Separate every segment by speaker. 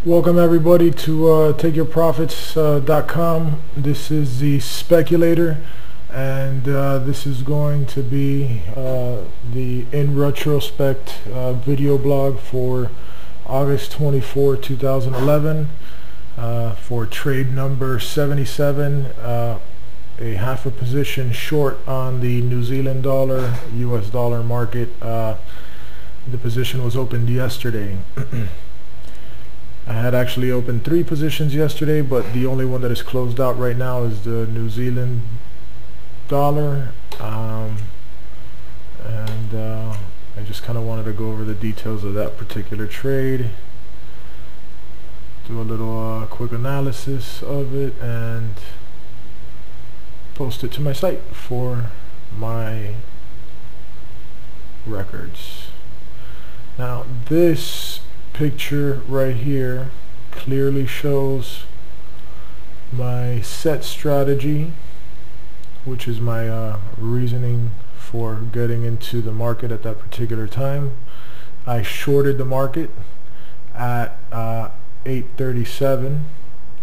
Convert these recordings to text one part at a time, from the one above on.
Speaker 1: Welcome everybody to takeyourprofits.com. This is the speculator, and this is going to be the in retrospect video blog for August 24, 2011 for trade number 77, a half a position short on the New Zealand dollar US dollar market. The position was opened yesterday. I had actually opened 3 positions yesterday, but the only one that is closed out right now is the New Zealand dollar, and I just kind of wanted to go over the details of that particular trade, do a little quick analysis of it, and post it to my site for my records. Now this picture right here clearly shows my set strategy, which is my reasoning for getting into the market at that particular time. I shorted the market at 837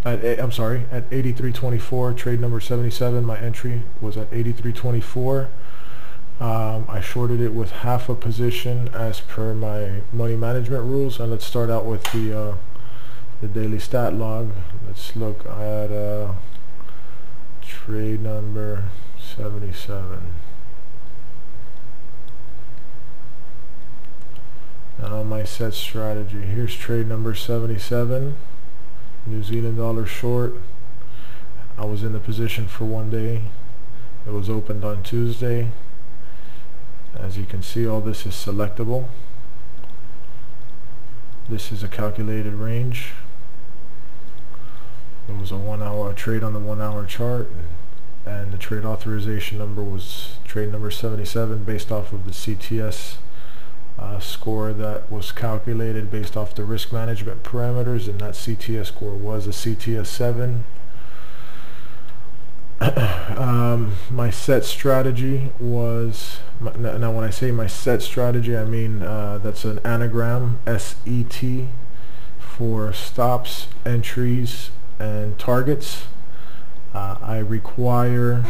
Speaker 1: at 83.24, trade number 77. My entry was at 83.24. I shorted it with half a position as per my money management rules, and let's start out with the daily stat log. Let's look at trade number 77. Now my set strategy. Here's trade number 77, New Zealand dollar short. I was in the position for 1 day. It was opened on Tuesday. As you can see, all this is selectable. This is a calculated range. It was a 1 hour trade on the 1 hour chart, and the trade authorization number was trade number 77 based off of the CTS score that was calculated based off the risk management parameters, and that CTS score was a CTS 7. My set strategy was, now when I say my set strategy, I mean that's an anagram, S.E.T, for stops, entries, and targets. I require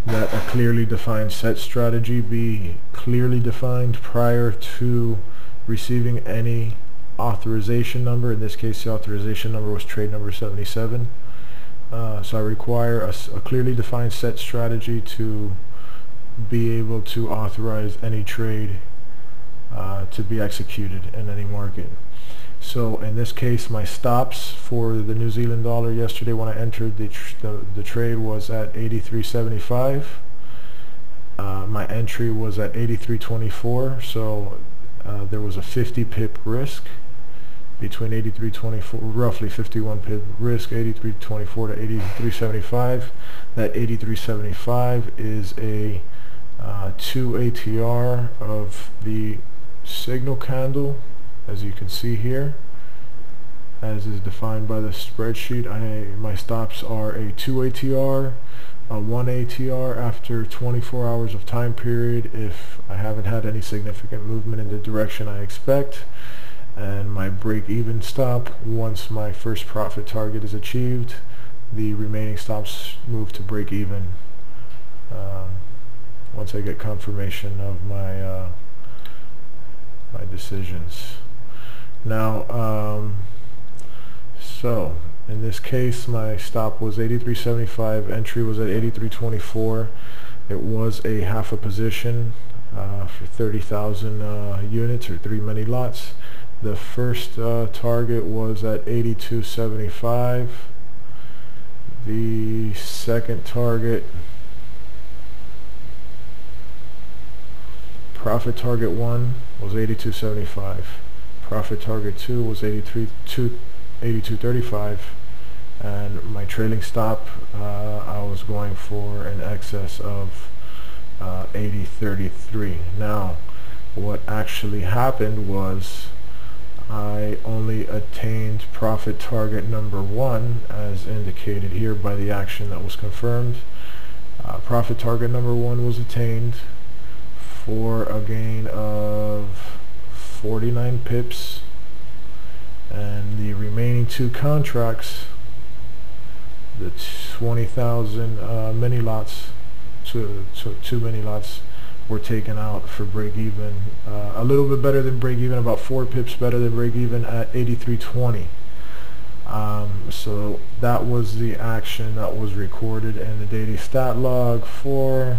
Speaker 1: that a clearly defined set strategy be clearly defined prior to receiving any authorization number. In this case, the authorization number was trade number 77. So I require a clearly defined set strategy to be able to authorize any trade to be executed in any market. So in this case, my stops for the New Zealand dollar yesterday when I entered the trade was at 83.75. My entry was at 83.24, so there was a 50 pip risk between 83.24, roughly 51 pip risk, 83.24 to 83.75. That 83.75 is a 2 ATR of the signal candle, as you can see here, as is defined by the spreadsheet. My stops are a 2 ATR, a 1 ATR after 24 hours of time period if I haven't had any significant movement in the direction I expect, and my break-even stop once my first profit target is achieved. The remaining stops move to break-even once I get confirmation of my my decisions. Now, so in this case, my stop was 83.75, entry was at 83.24. It was a half a position for 30,000 units or 3 mini lots. The first target was at 82.75. The second target, profit target 1 was 82.75. Profit target 2 was 82.35, and my trailing stop I was going for in excess of 80.33. Now, what actually happened was I only attained profit target number 1 as indicated here by the action that was confirmed. Profit target number 1 was attained for a gain of 49 pips and the remaining 2 contracts, the 20,000 mini lots, two mini lots, were taken out for break even. A little bit better than break even, about 4 pips better than break even at 83.20. So that was the action that was recorded in the daily stat log for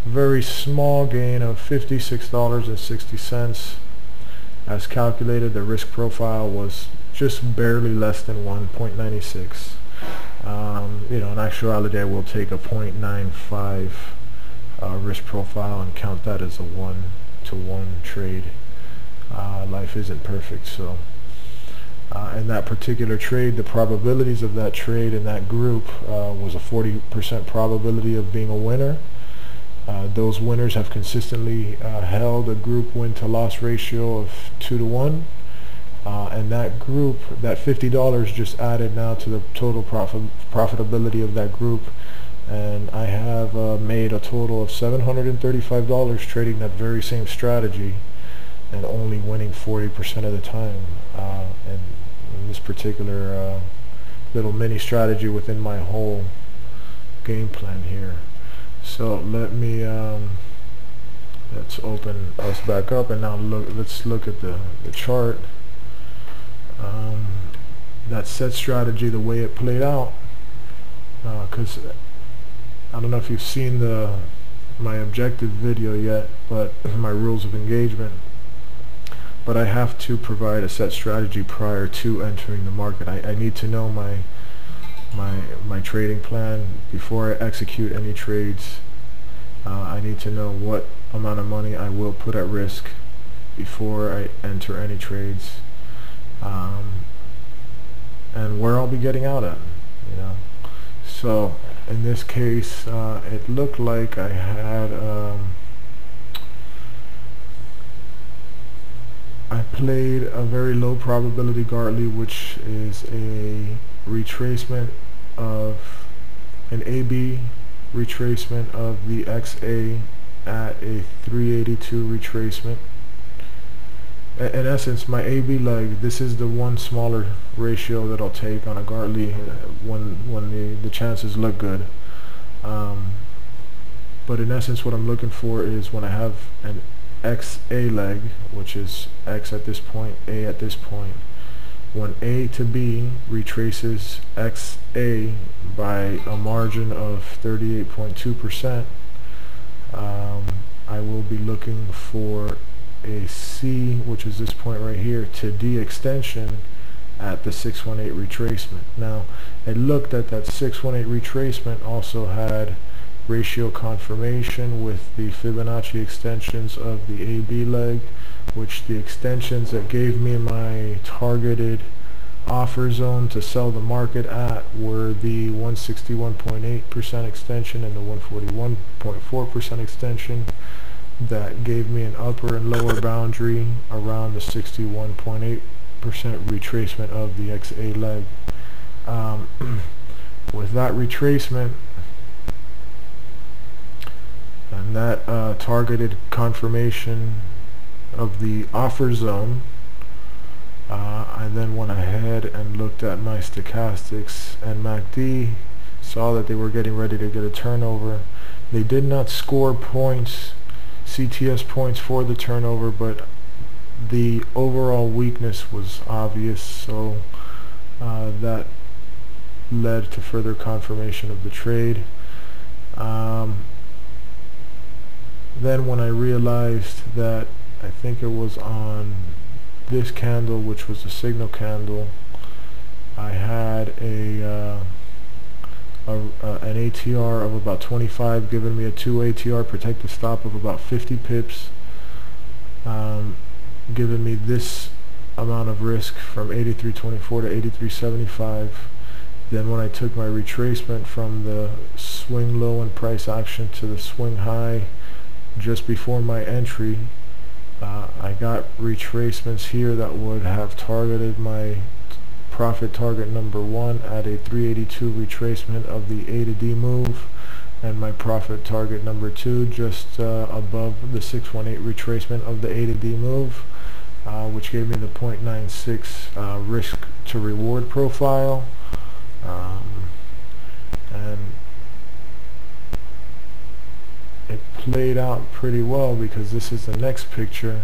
Speaker 1: a very small gain of $56.60. As calculated, the risk profile was just barely less than 1.96. You know, in actuality, I will take a 0.95 risk profile and count that as a 1-to-1 trade. Life isn't perfect, so in that particular trade, the probabilities of that trade in that group was a 40% probability of being a winner. Those winners have consistently held a group win-to-loss ratio of 2-to-1. And that group, that $50 just added now to the total profitability of that group, and I have made a total of $735 trading that very same strategy and only winning 40% of the time. And in this particular little mini strategy within my whole game plan here. So let me let's open us back up, and now let's look at the chart. That set strategy, the way it played out, because I don't know if you've seen my objective video yet, but my rules of engagement, but I have to provide a set strategy prior to entering the market. I need to know my trading plan before I execute any trades. I need to know what amount of money I will put at risk before I enter any trades, and where I'll be getting out at, you know. So in this case, it looked like I had I played a very low probability Gartley, which is a retracement of an AB retracement of the XA at a 382 retracement. In essence, my AB leg, this is the one smaller ratio that I'll take on a Gartley when the chances look good. But in essence, what I'm looking for is when I have an XA leg, which is X at this point, A at this point, when A to B retraces XA by a margin of 38.2%, I will be looking for a C, which is this point right here, to D extension at the 618 retracement. Now, I looked at that 618 retracement, also had ratio confirmation with the Fibonacci extensions of the AB leg, which the extensions that gave me my targeted offer zone to sell the market at were the 161.8% extension and the 141.4% extension. That gave me an upper and lower boundary around the 61.8% retracement of the XA leg. With that retracement and that targeted confirmation of the offer zone, I then went ahead and looked at my stochastics and MACD, saw that they were getting ready to get a turnover. They did not score points, CTS points, for the turnover, but the overall weakness was obvious, so that led to further confirmation of the trade. Then when I realized that, I think it was on this candle, which was a signal candle, I had an ATR of about 25, giving me a 2 ATR protective stop of about 50 pips, giving me this amount of risk from 83.24 to 83.75. Then when I took my retracement from the swing low in price action to the swing high just before my entry, I got retracements here that would have targeted my profit target number 1 at a 382 retracement of the A to D move, and my profit target number 2 just above the 618 retracement of the A to D move. which gave me the 0.96 risk to reward profile, and it played out pretty well because this is the next picture,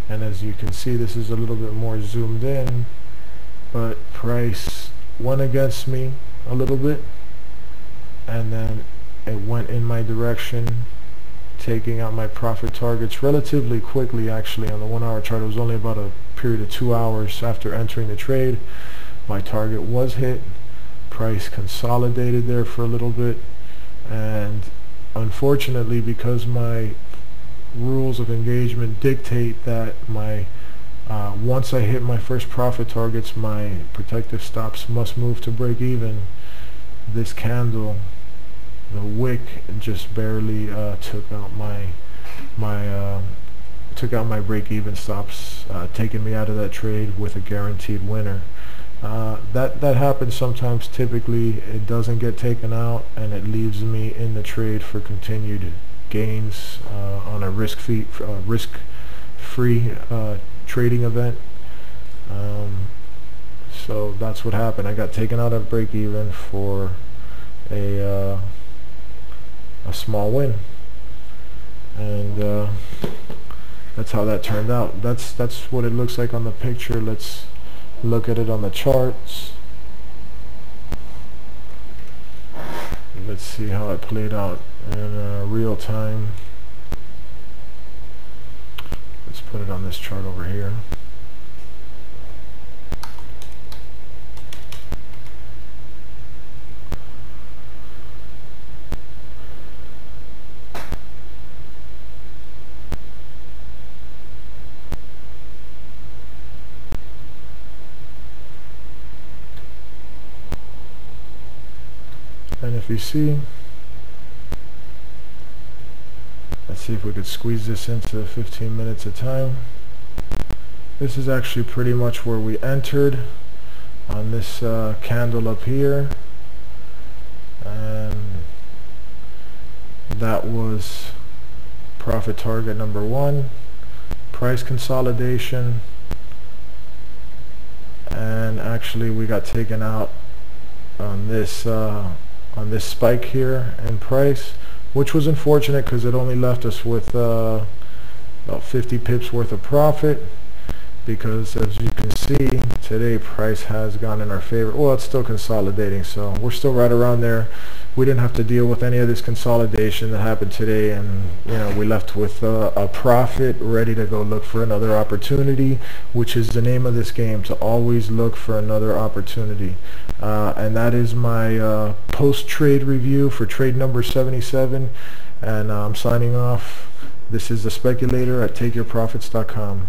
Speaker 1: and as you can see, this is a little bit more zoomed in, but price went against me a little bit, and then it went in my direction, taking out my profit targets relatively quickly. Actually, on the 1 hour chart, it was only about a period of 2 hours after entering the trade. My target was hit, price consolidated there for a little bit, and unfortunately, because my rules of engagement dictate that my once I hit my first profit targets, my protective stops must move to break even, this candle, the wick, just barely took out my break even stops, taking me out of that trade with a guaranteed winner. That happens sometimes. Typically it doesn't get taken out, and it leaves me in the trade for continued gains on a risk-free trading event. So that's what happened. I got taken out at break even for a small win, and that's how that turned out. That's what it looks like on the picture. Let's look at it on the charts. Let's see how it played out in real time. Let's put it on this chart over here. And if you see, let's see if we could squeeze this into 15 minutes of time. This is actually pretty much where we entered on this candle up here, and that was profit target number 1, price consolidation, and actually we got taken out on this spike here in price, which was unfortunate because it only left us with about 50 pips worth of profit, because as you can see today price has gone in our favor. Well, it's still consolidating, so we're still right around there. We didn't have to deal with any of this consolidation that happened today, and we left with a profit, ready to go look for another opportunity, which is the name of this game, to always look for another opportunity. And that is my post-trade review for trade number 77, and I'm signing off. This is the Speculator at TakeYourProfits.com.